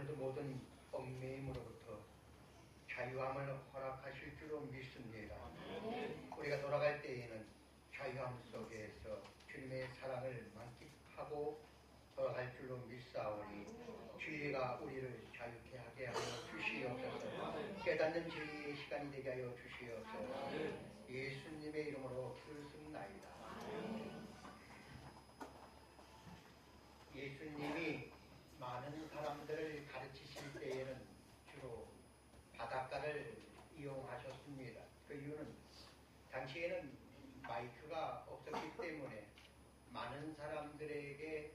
오늘도 모든 얽매임으로부터 자유함을 허락하실 줄로 믿습니다. 우리가 돌아갈 때에는 자유함 속에서 주님의 사랑을 만끽하고 돌아갈 줄로 믿사오니 주의가 우리를 자유케 하게 하여 주시옵소서. 깨닫는 주의의 시간이 되게 하여 주시옵소서. 예수님의 이름으로 부르짖나이다. 예수님이 많은 사람들을 가르치실 때에는 주로 바닷가를 이용하셨습니다. 그 이유는 당시에는 마이크가 없었기 때문에 많은 사람들에게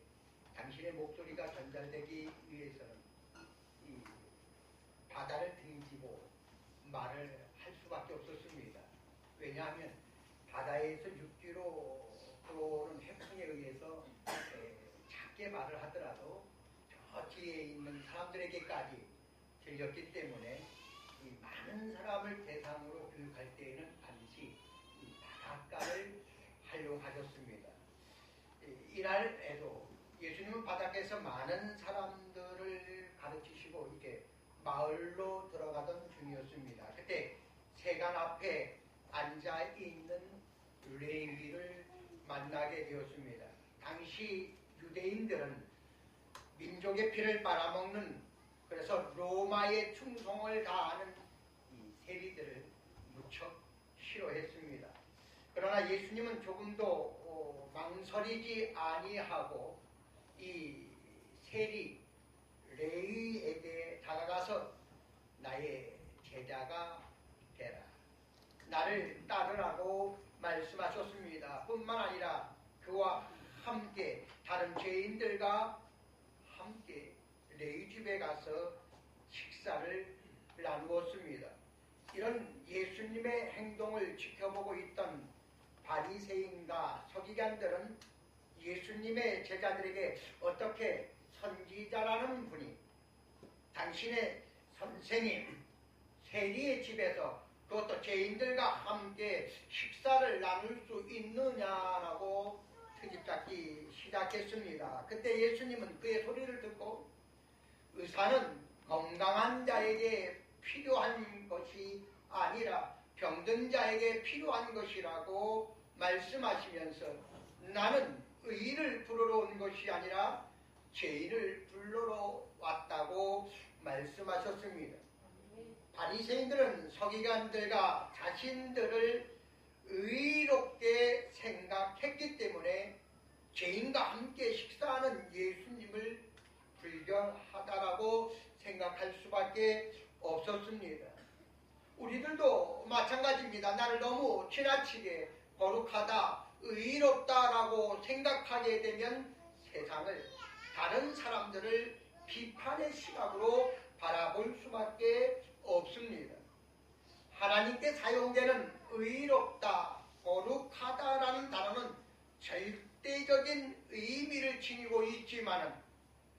당신의 목소리가 전달되기 위해서는 이 바다를 등지고 말을 할 수밖에 없었습니다. 왜냐하면 바다에서 육지로 들어오는 해풍에 의해서 작게 말을 하더라도 저 뒤에 있는 사람들에게까지 들렸기 때문에 이 많은 사람을 대상으로 교육할 때에는 반드시 이 바닷가를 활용하셨습니다. 이날에도 예수님은 바닷가에서 많은 사람들을 가르치시고 이게 마을로 들어가던 중이었습니다. 그때 세관 앞에 앉아있는 레위를 만나게 되었습니다. 당시 유대인들은 민족의 피를 빨아먹는, 그래서 로마의 충성을 다하는 이 세리들을 무척 싫어했습니다. 그러나 예수님은 조금도 망설이지 아니하고 이 세리 레위에게 다가가서 나의 제자가 되라, 나를 따르라고 말씀하셨습니다. 뿐만 아니라 그와 함께 다른 죄인들과 함께 레위 집에 가서 식사를 나누었습니다. 이런 예수님의 행동을 지켜보고 있던 바리새인과 서기관들은 예수님의 제자들에게 어떻게 선지자라는 분이 당신의 선생님 세리의 집에서 그것도 죄인들과 함께 식사를 나눌 수 있느냐라고 트집잡기 시작했습니다. 그때 예수님은 그의 소리를 듣고 의사는 건강한 자에게 필요한 것이 아니라 병든 자에게 필요한 것이라고 말씀하시면서 나는 의인을 부르러 온 것이 아니라 죄인을 부르러 왔다고 말씀하셨습니다. 바리새인들은 서기관들과 자신들을 의롭게 생각했기 때문에 죄인과 함께 식사하는 예수님을 불결하다라고 생각할 수밖에 없었습니다. 우리들도 마찬가지입니다. 나를 너무 지나치게 거룩하다, 의롭다라고 생각하게 되면 세상을, 다른 사람들을 비판의 시각으로 바라볼 수밖에 없습니다. 하나님께 사용되는 의롭다, 거룩하다라는 단어는 절대적인 의미를 지니고 있지만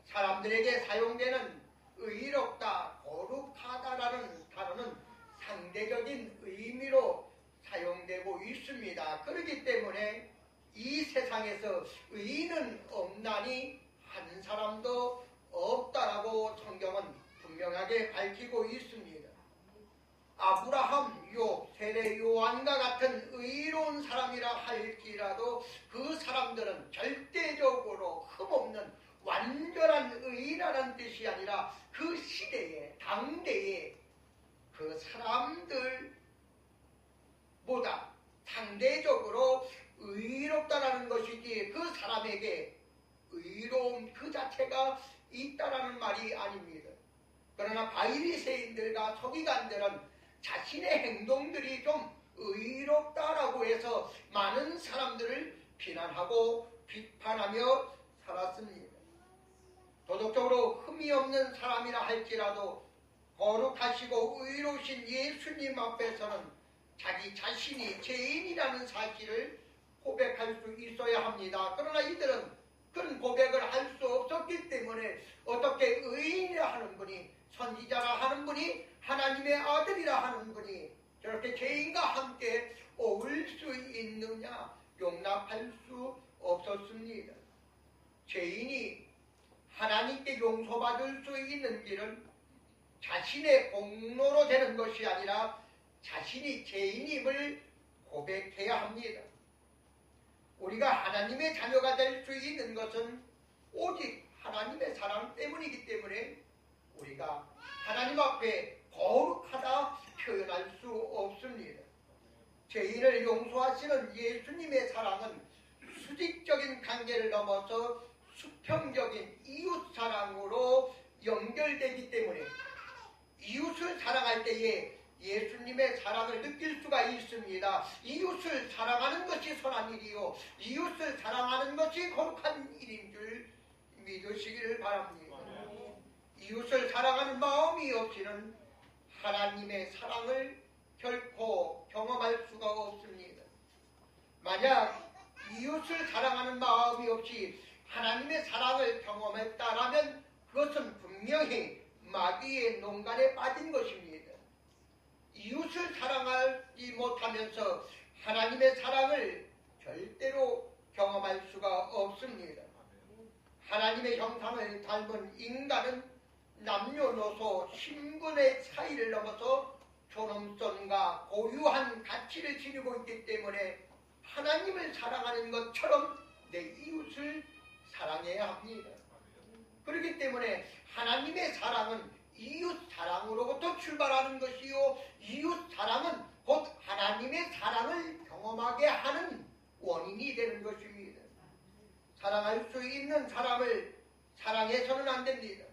사람들에게 사용되는 의롭다, 거룩하다라는 단어는 상대적인 의미로 사용되고 있습니다. 그렇기 때문에 이 세상에서 의인은 없나니 한 사람도 없다라고 성경은 분명하게 밝히고 있습니다. 아브라함, 욥, 세례 요한과 같은 의로운 사람이라 할지라도 그 사람들은 절대적으로 흠없는 완전한 의라는 뜻이 아니라 그 시대에, 당대에 그 사람들보다 상대적으로 의롭다라는 것이지 그 사람에게 의로움 그 자체가 있다라는 말이 아닙니다. 그러나 바리새인들과 서기관들은 자신의 행동들이 좀 의롭다라고 해서 많은 사람들을 비난하고 비판하며 살았습니다. 도덕적으로 흠이 없는 사람이라 할지라도 거룩하시고 의로우신 예수님 앞에서는 자기 자신이 죄인이라는 사실을 고백할 수 있어야 합니다. 그러나 이들은 그런 고백을 할 수 없었기 때문에 어떻게 의인이라 하는 분이, 선지자라 하는 분이, 하나님의 아들이라 하는 분이 저렇게 죄인과 함께 어울 수 있느냐, 용납할 수 없었습니다. 죄인이 하나님께 용서받을 수 있는 길은 자신의 공로로 되는 것이 아니라 자신이 죄인임을 고백해야 합니다. 우리가 하나님의 자녀가 될 수 있는 것은 오직 하나님의 사랑 때문이기 때문에 우리가 하나님 앞에 거룩하다 표현할 수 없습니다. 죄인을 용서하시는 예수님의 사랑은 수직적인 관계를 넘어서 수평적인 이웃 사랑으로 연결되기 때문에 이웃을 사랑할 때에 예수님의 사랑을 느낄 수가 있습니다. 이웃을 사랑하는 것이 선한 일이요 이웃을 사랑하는 것이 거룩한 일인 줄 믿으시기를 바랍니다. 이웃을 사랑하는 마음이 없이는 하나님의 사랑을 결코 경험할 수가 없습니다. 만약 이웃을 사랑하는 마음이 없이 하나님의 사랑을 경험했다라면 그것은 분명히 마귀의 농간에 빠진 것입니다. 이웃을 사랑하지 못하면서 하나님의 사랑을 절대로 경험할 수가 없습니다. 하나님의 형상을 닮은 인간은 남녀노소 신분의 차이를 넘어서 존엄성과 고유한 가치를 지니고 있기 때문에 하나님을 사랑하는 것처럼 내 이웃을 사랑해야 합니다. 그렇기 때문에 하나님의 사랑은 이웃 사랑으로부터 출발하는 것이요 이웃 사랑은 곧 하나님의 사랑을 경험하게 하는 원인이 되는 것입니다. 사랑할 수 있는 사람을 사랑해서는 안 됩니다.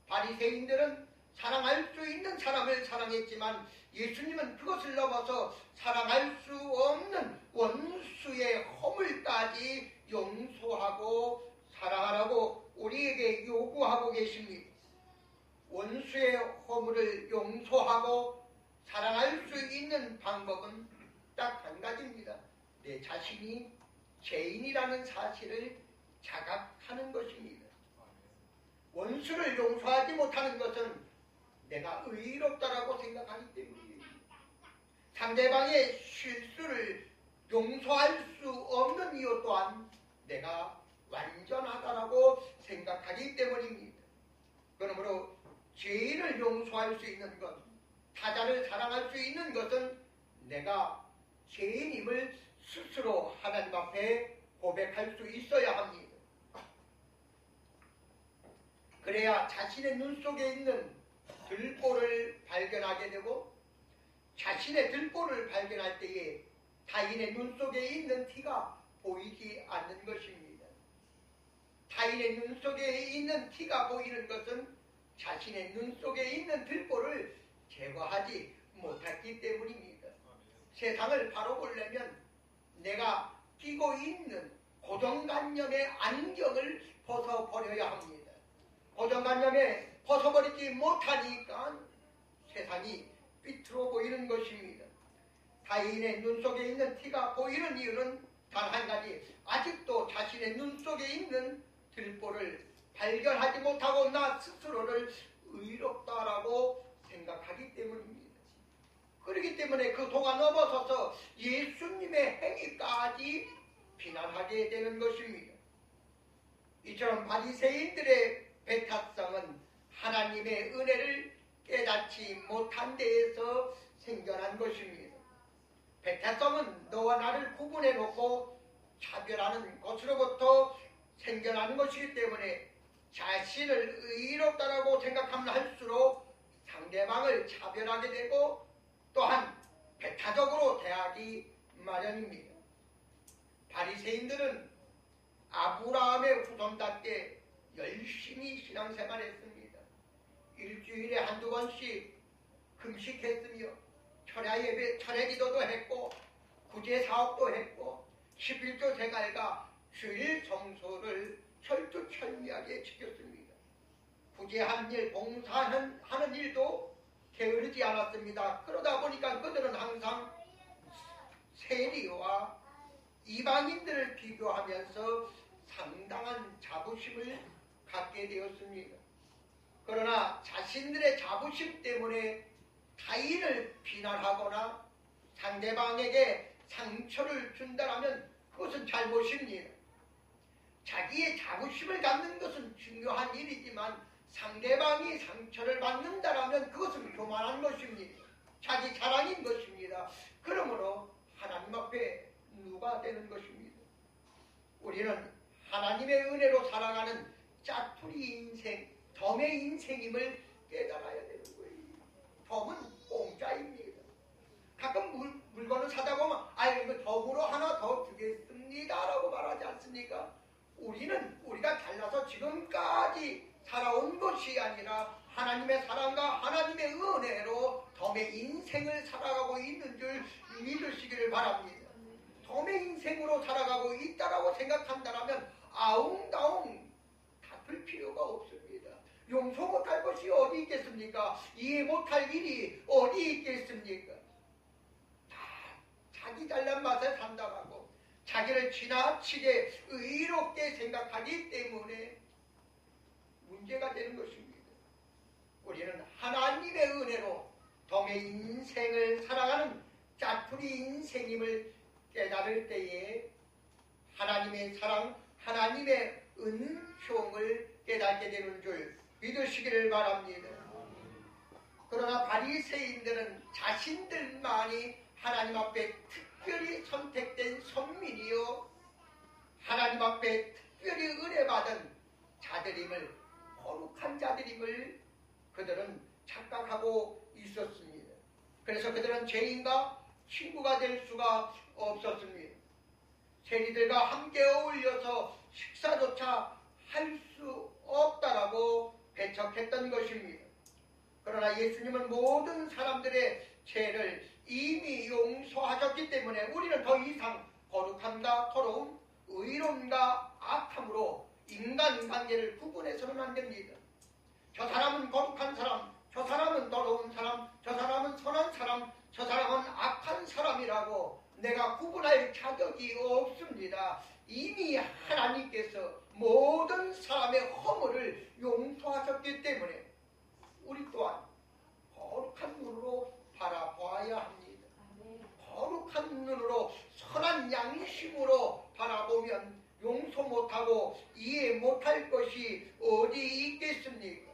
바리새인들은 사랑할 수 있는 사람을 사랑했지만 예수님은 그것을 넘어서 사랑할 수 없는 원수의 허물까지 용서하고 사랑하라고 우리에게 요구하고 계십니다. 원수의 허물을 용서하고 사랑할 수 있는 방법은 딱 한 가지입니다. 내 자신이 죄인이라는 사실을 자각하는 것입니다. 원수를 용서하지 못하는 것은 내가 의롭다라고 생각하기 때문입니다. 상대방의 실수를 용서할 수 없는 이유 또한 내가 완전하다라고 생각하기 때문입니다. 그러므로 죄인을 용서할 수 있는 것, 타자를 사랑할 수 있는 것은 내가 죄인임을 스스로 하나님 앞에 고백할 수 있어야 합니다. 그래야 자신의 눈 속에 있는 들보를 발견하게 되고 자신의 들보를 발견할 때에 타인의 눈 속에 있는 티가 보이지 않는 것입니다. 타인의 눈 속에 있는 티가 보이는 것은 자신의 눈 속에 있는 들보를 제거하지 못했기 때문입니다. 세상을 바로 보려면 내가 끼고 있는 고정관념의 안경을 벗어버려야 합니다. 고정관념에 벗어버리지 못하니까 세상이 삐뚤어 보이는 것입니다. 타인의 눈 속에 있는 티가 보이는 이유는 단 한 가지, 아직도 자신의 눈 속에 있는 들보를 발견하지 못하고 나 스스로를 의롭다라고 생각하기 때문입니다. 그렇기 때문에 그 도가 넘어서서 예수님의 행위까지 비난하게 되는 것입니다. 이처럼 바리새인들의 배타성은 하나님의 은혜를 깨닫지 못한 데에서 생겨난 것입니다. 배타성은 너와 나를 구분해 놓고 차별하는 것으로부터 생겨나는 것이기 때문에 자신을 의롭다라고 생각하면 할수록 상대방을 차별하게 되고 또한 배타적으로 대하기 마련입니다. 바리새인들은 아브라함의 후손답게 열심히 신앙생활했습니다. 일주일에 한두 번씩 금식했으며 철야기도도 했고 구제사업도 했고 11조 생활과 주일 성소를 철두철미하게 지켰습니다. 구제하는 일, 봉사하는 일도 게으르지 않았습니다. 그러다 보니까 그들은 항상 세리와 이방인들을 비교하면서 상당한 자부심을 갖게 되었습니다. 그러나 자신들의 자부심 때문에 타인을 비난하거나 상대방에게 상처를 준다면 그것은 잘못입니다. 자기의 자부심을 갖는 것은 중요한 일이지만 상대방이 상처를 받는다라면 그것은 교만한 것입니다. 자기 자랑인 것입니다. 그러므로 하나님 앞에 누가 되는 것입니다. 우리는 하나님의 은혜로 살아가는 짜투리 인생, 덤의 인생임을 깨달아야 되는 거예요. 덤은 공짜입니다. 가끔 물건을 사다 보면 이거 덤으로 하나 더 주겠습니다 라고 말하지 않습니까? 우리가 잘나서 지금까지 살아온 것이 아니라 하나님의 사랑과 하나님의 은혜로 덤의 인생을 살아가고 있는 줄 믿으시기를 바랍니다. 덤의 인생으로 살아가고 있다라고 생각한다면 아웅다웅 다툴 필요가 없습니다. 용서 못할 것이 어디 있겠습니까? 이해 못할 일이 어디 있겠습니까? 다 자기 잘난 맛에 산다라고 자기를 지나치게 의롭게 생각하기 때문에 문제가 되는 것입니다. 우리는 하나님의 은혜로 덤의 인생을 살아가는 짜투리 인생임을 깨달을 때에 하나님의 사랑, 하나님의 은총을 깨닫게 되는 줄 믿으시기를 바랍니다. 그러나 바리새인들은 자신들만이 하나님 앞에 특별히 선택된 선민이요 하나님 앞에 특별히 은혜받은 자들임을, 거룩한 자들임을 그들은 착각하고 있었습니다. 그래서 그들은 죄인과 친구가 될 수가 없었습니다. 세리들과 함께 어울려서 식사조차 할 수 없다라고 배척했던 것입니다. 그러나 예수님은 모든 사람들의 죄를 이미 용서하셨기 때문에 우리는 더 이상 거룩함과 더러움, 의로움과 악함으로 인간관계를 구분해서는 안 됩니다. 저 사람은 거룩한 사람, 저 사람은 더러운 사람, 저 사람은 선한 사람, 저 사람은 악한 사람이라고 내가 구분할 자격이 없습니다. 이미 하나님께서 모든 사람의 허물을 용서하셨기 때문에 우리 또한 거룩한 눈으로 바라봐야 합니다. 거룩한 눈으로 선한 양심으로 바라보면 용서 못하고 이해 못할 것이 어디 있겠습니까?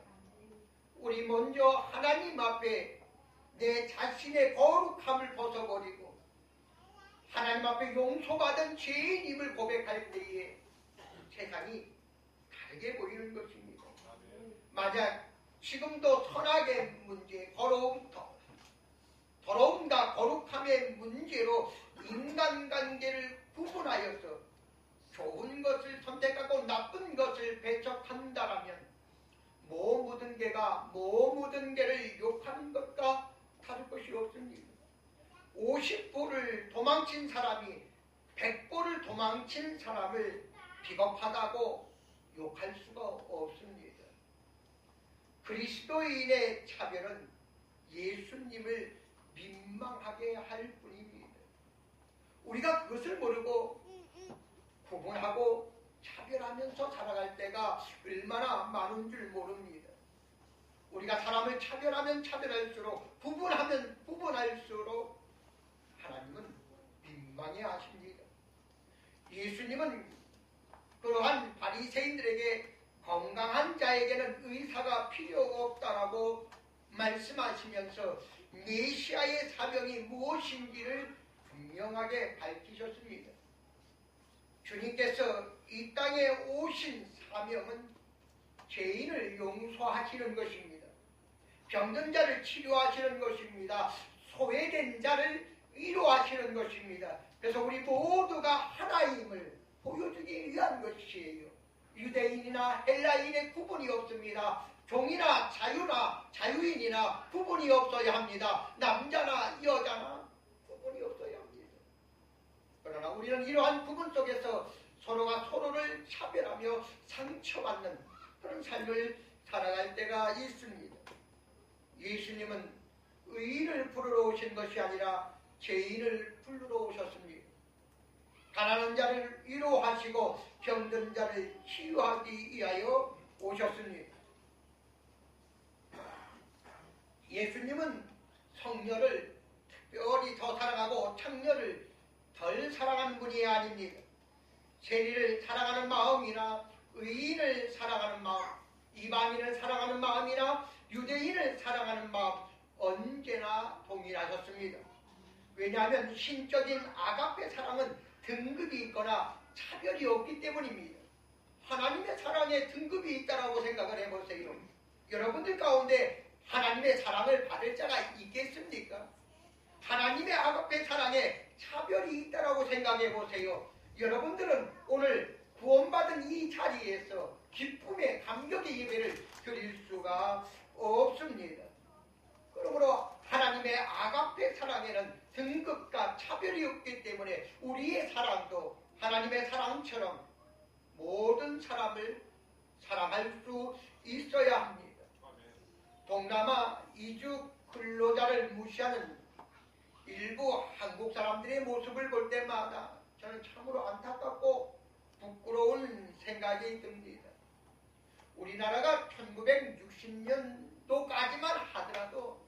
우리 먼저 하나님 앞에 내 자신의 거룩함을 벗어버리고 하나님 앞에 용서받은 죄인임을 고백할 때에 세상이 다르게 보이는 것입니다. 만약 지금도 선악의 문제, 더러움과 거룩함의 문제로 인간관계를 구분하여서 좋은 것을 선택하고 나쁜 것을 배척한다라면 뭐 묻은 개가 뭐 묻은 개를 욕하는 것과 다를 것이 없습니다. 50보를 도망친 사람이 100보를 도망친 사람을 비겁하다고 욕할 수가 없습니다. 그리스도인의 차별은 예수님을 민망하게 할 뿐입니다. 우리가 그것을 모르고 구분하고 차별하면서 살아갈 때가 얼마나 많은 줄 모릅니다. 우리가 사람을 차별하면 차별할수록 구분하면 구분할수록 하나님은 민망해 하십니다. 예수님은 그러한 바리새인들에게 건강한 자에게는 의사가 필요 없다라고 말씀하시면서 메시아의 사명이 무엇인지를 분명하게 밝히셨습니다. 주님께서 이 땅에 오신 사명은 죄인을 용서하시는 것입니다. 병든 자를 치료하시는 것입니다. 소외된 자를 위로하시는 것입니다. 그래서 우리 모두가 하나임을 보여주기 위한 것이에요. 유대인이나 헬라인의 구분이 없습니다. 종이나 자유인이나 구분이 없어야 합니다. 남자나 여자나 구분이 없어야 합니다. 그러나 우리는 이러한 구분 속에서 서로가 서로를 차별하며 상처받는 그런 삶을 살아갈 때가 있습니다. 예수님은 의인을 부르러 오신 것이 아니라 죄인을 부르러 오셨습니다. 가난한 자를 위로하시고 병든 자를 치유하기 위하여 오셨습니다. 예수님은 성녀를 특별히 더 사랑하고 창녀를 덜 사랑한 분이 아닙니다. 세리를 사랑하는 마음이나 의인을 사랑하는 마음, 이방인을 사랑하는 마음이나 유대인을 사랑하는 마음 언제나 동일하셨습니다. 왜냐하면 신적인 아가페 사랑은 등급이 있거나 차별이 없기 때문입니다. 하나님의 사랑에 등급이 있다라고 생각을 해보세요. 여러분들 가운데 하나님의 사랑을 받을 자가 있겠습니까? 하나님의 아가페 사랑에 차별이 있다라고 생각해 보세요. 여러분들은 오늘 구원받은 이 자리에서 기쁨의 감격의 예배를 드릴 수가 없습니다. 그러므로 하나님의 아가페 사랑에는 등급과 차별이 없기 때문에 우리의 사랑도 하나님의 사랑처럼 모든 사람을 사랑할 수 있어야 합니다. 동남아 이주 근로자를 무시하는 일부 한국 사람들의 모습을 볼 때마다 저는 참으로 안타깝고 부끄러운 생각이 듭니다. 우리나라가 1960년도까지만 하더라도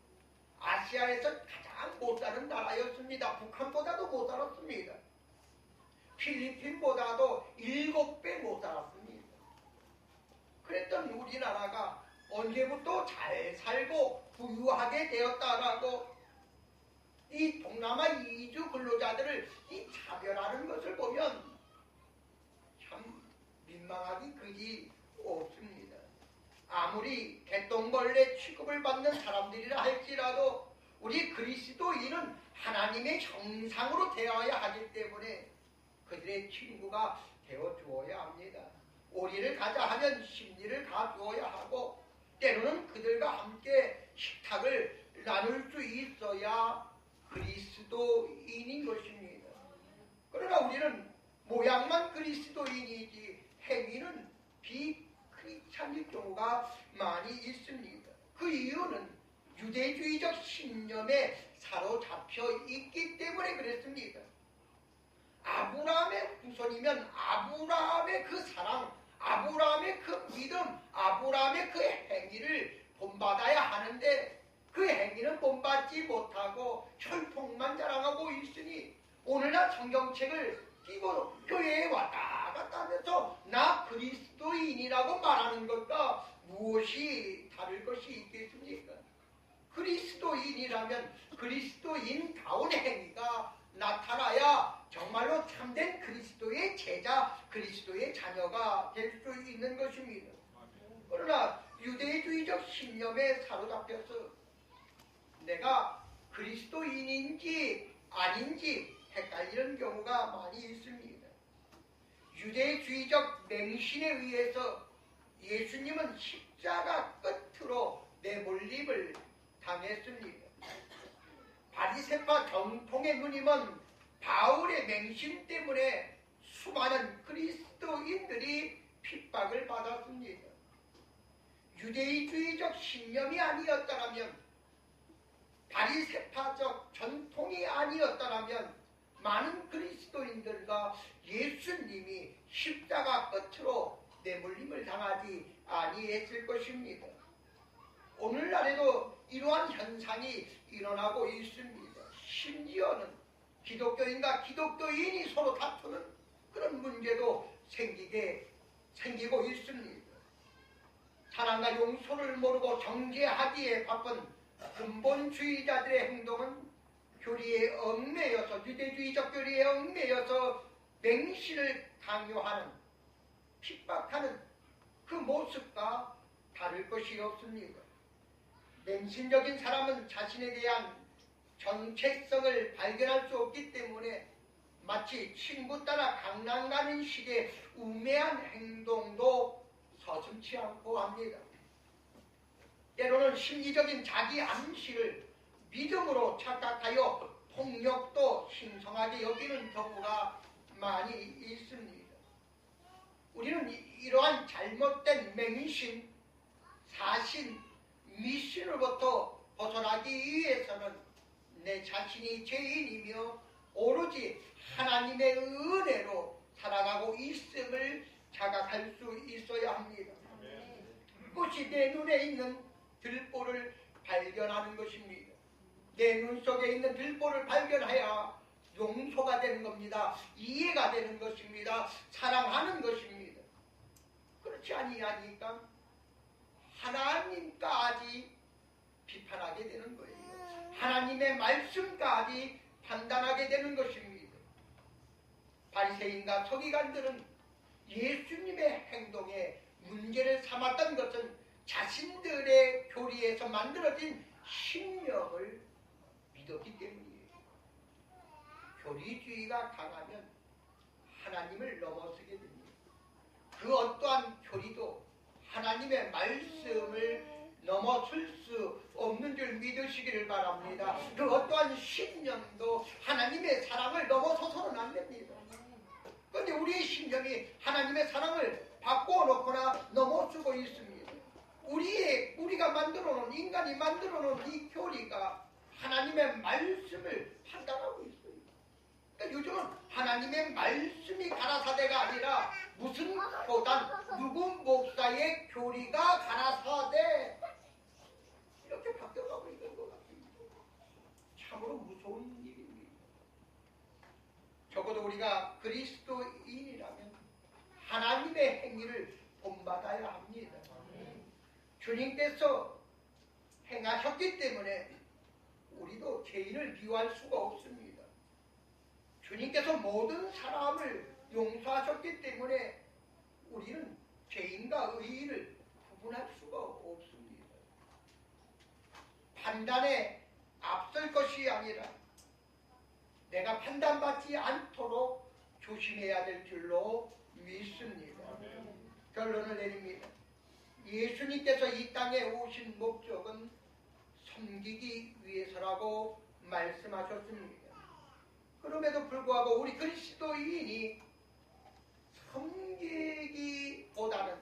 아시아에서 가장 못 사는 나라였습니다. 북한보다도 못 살았습니다. 필리핀보다도 7배 못 살았습니다. 그랬던 우리나라가 언제부터 잘 살고 부유하게 되었다라고 이 동남아 이주 근로자들을 이 차별하는 것을 보면 참 민망하기 그지 없습니다. 아무리 개똥벌레 취급을 받는 사람들이라 할지라도 우리 그리스도인은 하나님의 형상으로 되어야 하기 때문에 그들의 친구가 되어주어야 합니다. 오리를 가자 하면 심리를 가주어야 하고 때로는 그들과 함께 식탁을 나눌 수 있어야 그리스도인인 것입니다. 그러나 우리는 모양만 그리스도인이지 행위는 비크리스찬일 경우가 많이 있습니다. 그 이유는 유대주의적 신념에 사로잡혀 있기 때문에 그랬습니다. 아브라함의 후손이면 아브라함의 그 사랑, 아브라함의 그 믿음, 아브라함의 그 행위를 본받아야 하는데 그 행위는 본받지 못하고 혈통만 자랑하고 있으니 오늘날 성경책을 끼고 교회에 왔다 갔다 하면서 나 그리스도인이라고 말하는 것과 무엇이 다를 것이 있겠습니까? 그리스도인이라면 그리스도인다운 행위가 나타나야 정말로 참된 그리스도의 제자, 그리스도의 자녀가 될 수 있는 것입니다. 그러나 유대주의적 신념에 사로잡혀서 내가 그리스도인인지 아닌지 헷갈리는 경우가 많이 있습니다. 유대주의적 맹신에 의해서 예수님은 십자가 끝으로 내몰림을 당했습니다. 바리새파 정통의 누님은 바울의 맹신 때문에 수많은 그리스도인들이 핍박을 받았습니다. 유대주의적 신념이 아니었다면, 바리새파적 전통이 아니었다면 많은 그리스도인들과 예수님이 십자가 끝으로 내몰림을 당하지 아니했을 것입니다. 오늘날에도 이러한 현상이 일어나고 있습니다. 심지어는 기독교인과 기독교인이 서로 다투는 그런 문제도 생기고 있습니다. 사랑과 용서를 모르고 정죄하기에 바쁜 근본주의자들의 행동은 교리에 얽매여서, 유대주의적 교리에 얽매여서 맹신을 강요하는, 핍박하는 그 모습과 다를 것이 없습니다. 맹신적인 사람은 자신에 대한 정체성을 발견할 수 없기 때문에 마치 친구 따라 강남 가는 식의 우매한 행동도 서슴지 않고 합니다. 때로는 심리적인 자기 암시를 믿음으로 착각하여 폭력도 신성하게 여기는 경우가 많이 있습니다. 우리는 이러한 잘못된 맹신, 사신, 미신으로부터 벗어나기 위해서는 내 자신이 죄인이며 오로지 하나님의 은혜로 살아가고 있음을 자각할 수 있어야 합니다. 그것이 내 눈에 있는 들보를 발견하는 것입니다. 내 눈 속에 있는 들보를 발견해야 용서가 되는 겁니다. 이해가 되는 것입니다. 사랑하는 것입니다. 그렇지 아니하니까 하나님까지 비판하게 되는 거예요. 하나님의 말씀까지 판단하게 되는 것입니다. 바리새인과 서기관들은 예수님의 행동에 문제를 삼았던 것은 자신들의 교리에서 만들어진 신념을 믿었기 때문이에요. 교리주의가 강하면 하나님을 넘어서게 됩니다. 그 어떠한 교리도 하나님의 말씀을 넘어설 수 없는 줄 믿으시기를 바랍니다. 그 어떠한 신념도 하나님의 사랑을 넘어서서는 안 됩니다. 그런데 우리의 신념이 하나님의 사랑을 바꾸어 놓거나 넘어서고 있습니다. 우리가 만들어 놓은, 인간이 만들어 놓은 이 교리가 하나님의 말씀을 판단하고 있어요. 그러니까 요즘은 하나님의 말씀이 가라사대가 아니라 무슨 교단, 누구 목사의 교리가 가라사대, 이렇게 바뀌어가고 있는 것 같습니다. 참으로 무서운 일입니다. 적어도 우리가 그리스도인이라면 하나님의 행위를 본받아야 합니다. 주님께서 행하셨기 때문에 우리도 죄인을 미워할 수가 없습니다. 주님께서 모든 사람을 용서하셨기 때문에 우리는 죄인과 의인을 구분할 수가 없습니다. 판단에 앞설 것이 아니라 내가 판단받지 않도록 조심해야 될 줄로 믿습니다. 결론을 내립니다. 예수님께서 이 땅에 오신 목적은 섬기기 위해서라고 말씀하셨습니다. 그럼에도 불구하고 우리 그리스도인이 섬기기보다는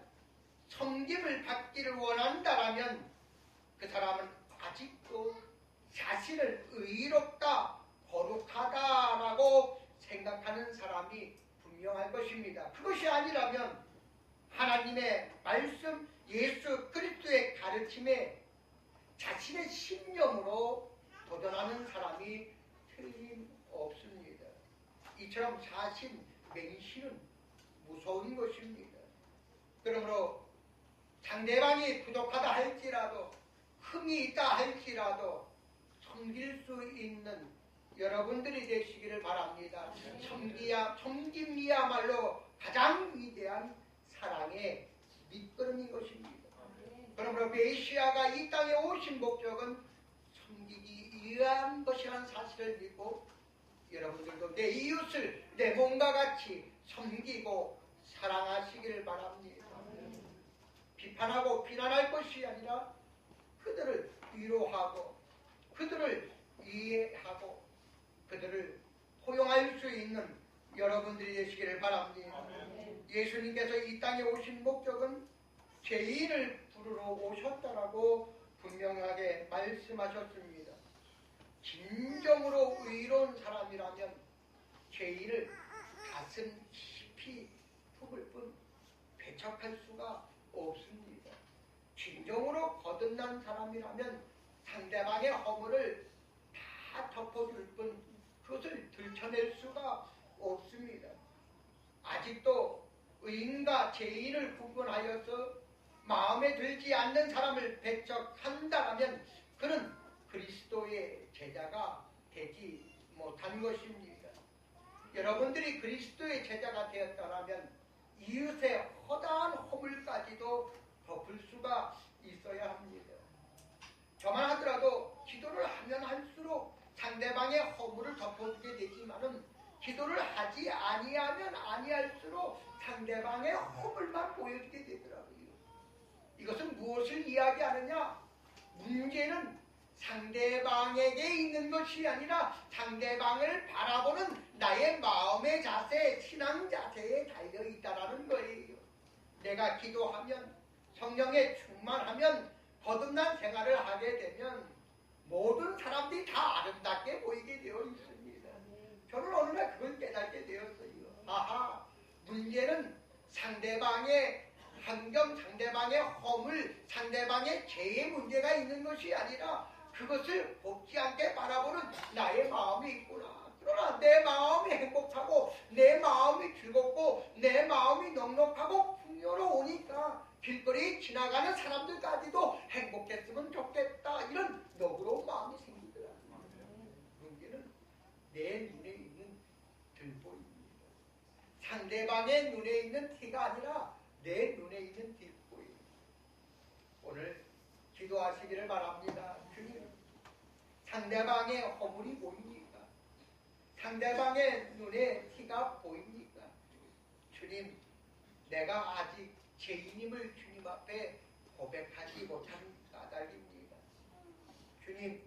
섬김을 받기를 원한다라면 그 사람은 아직도 자신을 의롭다, 거룩하다라고 생각하는 사람이 분명할 것입니다. 그것이 아니라면 하나님의 말씀, 예수 그리스도의 가르침에 자신의 신념으로 도전하는 사람이 틀림없습니다. 이처럼 사심, 맹신은 무서운 것입니다. 그러므로 상대방이 부족하다 할지라도, 흠이 있다 할지라도 섬길 수 있는 여러분들이 되시기를 바랍니다. 섬김이야말로 가장 위대한 사랑의 밑거름인 것입니다. 그러므로 메시아가 이 땅에 오신 목적은 섬기기 위한 것이라는 사실을 믿고 여러분들도 내 이웃을 내 몸과 같이 섬기고 사랑하시기를 바랍니다. 비판하고 비난할 것이 아니라 그들을 위로하고 그들을 이해하고 그들을 포용할 수 있는 여러분들이 되시기를 바랍니다. 예수님께서 이 땅에 오신 목적은 죄인을 부르러 오셨다라고 분명하게 말씀하셨습니다. 진정으로 의로운 사람이라면 죄인을 가슴 깊이 품을 뿐 배척할 수가 없습니다. 진정으로 거듭난 사람이라면 상대방의 허물을 다 덮어줄 뿐 그것을 들춰낼 수가 없습니다. 아직도 의인과 죄인을 구분하여서 마음에 들지 않는 사람을 배척한다면 그는 그리스도의 제자가 되지 못한 것입니다. 여러분들이 그리스도의 제자가 되었다면 이웃의 허다한 허물까지도 덮을 수가 있어야 합니다. 저만 하더라도 기도를 하면 할수록 상대방의 허물을 덮어주게 되지만은 기도를 하지 아니하면 아니할수록 상대방의 허물만 보여주게 되더라고요. 이것은 무엇을 이야기하느냐? 문제는 상대방에게 있는 것이 아니라 상대방을 바라보는 나의 마음의 자세, 신앙 자세에 달려있다라는 거예요. 내가 기도하면, 성령에 충만하면, 거듭난 생활을 하게 되면 모든 사람들이 다 아름답게 보이게 되어 있습니다. 저는 어느 날 그걸 깨닫게 되었어요. 아하, 문제는 상대방의 환경, 상대방의 허물, 상대방의 죄의 문제가 있는 것이 아니라 그것을 곱지 않게 바라보는 나의 마음이 있구나. 그러나 내 마음이 행복하고 내 마음이 즐겁고 내 마음이 넉넉하고 풍요로우니까 길거리 지나가는 사람들까지도 행복했으면 좋겠다. 이런 너그러운 마음이 생기더라. 문제는 내 눈에 있는 들보입니다. 상대방의 눈에 있는 티가 아니라 내 눈에 있는 뒷보입니다. 오늘 기도하시기를 바랍니다. 주님, 상대방의 허물이 보입니까? 상대방의 눈에 티가 보입니까? 주님, 내가 아직 죄인임을 주님 앞에 고백하지 못한 까닭입니다. 주님,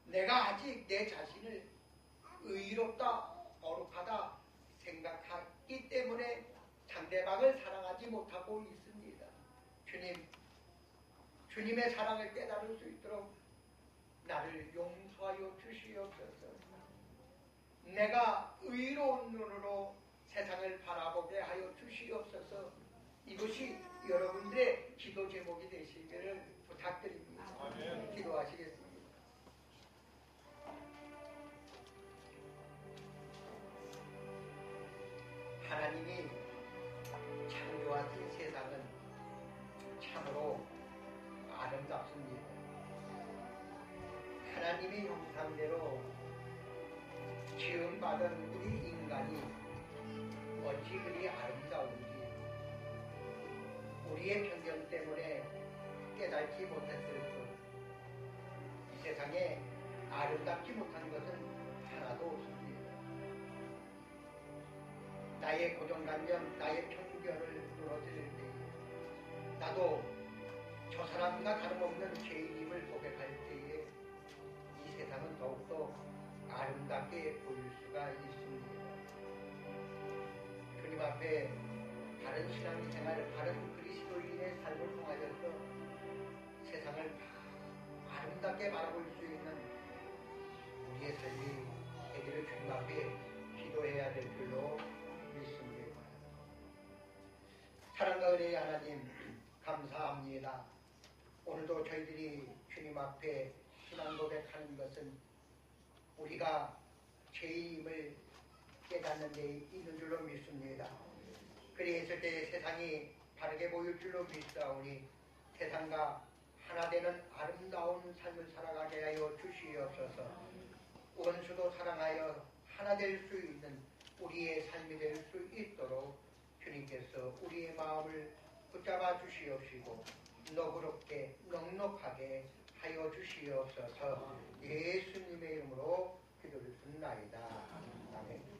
내가 아직 내 자신을 의롭다, 거룩하다 생각하기 때문에 상대방을 사랑하지 못하고 있습니다. 주님, 주님의 사랑을 깨달을 수 있도록 나를 용서하여 주시옵소서. 내가 의로운 눈으로 세상을 바라보게 하여 주시옵소서. 이것이 여러분들의 기도 제목이 되시기를 부탁드립니다. 기도하시겠습니다. 하나님이 창조하신 세상은 참으로 아름답습니다. 하나님의 형상대로 지음받은 우리 인간이 어찌 그리 아름다운지 우리의 편견 때문에 깨닫지 못했을 뿐 이 세상에 아름답지 못한 것은 하나도 없습니다. 나의 고정관념, 나의 편견을 무너뜨릴 때에 나도 저 사람과 다름없는 죄인임을 고백할 때에 이 세상은 더욱더 아름답게 보일 수가 있습니다. 주님 앞에 바른 신앙생활, 바른 그리스도인의 삶을 통하여서 세상을 아름답게 바라볼 수 있는 우리의 삶이 되기를 주님 앞에 기도해야 될 줄로 믿습니다. 사랑과 은혜의 하나님, 감사합니다. 오늘도 저희들이 주님 앞에 신앙 고백하는 것은 우리가 죄인임을 깨닫는 데 있는 줄로 믿습니다. 그리했을 때 세상이 바르게 보일 줄로 믿사오니 세상과 하나 되는 아름다운 삶을 살아가게 하여 주시옵소서. 원수도 사랑하여 하나 될 수 있는 우리의 삶이 될 수 있도록 주님께서 우리의 마음을 붙잡아 주시옵시고 너그럽게 넉넉하게 하여 주시옵소서. 예수님의 이름으로 기도를 드립니다. 아멘.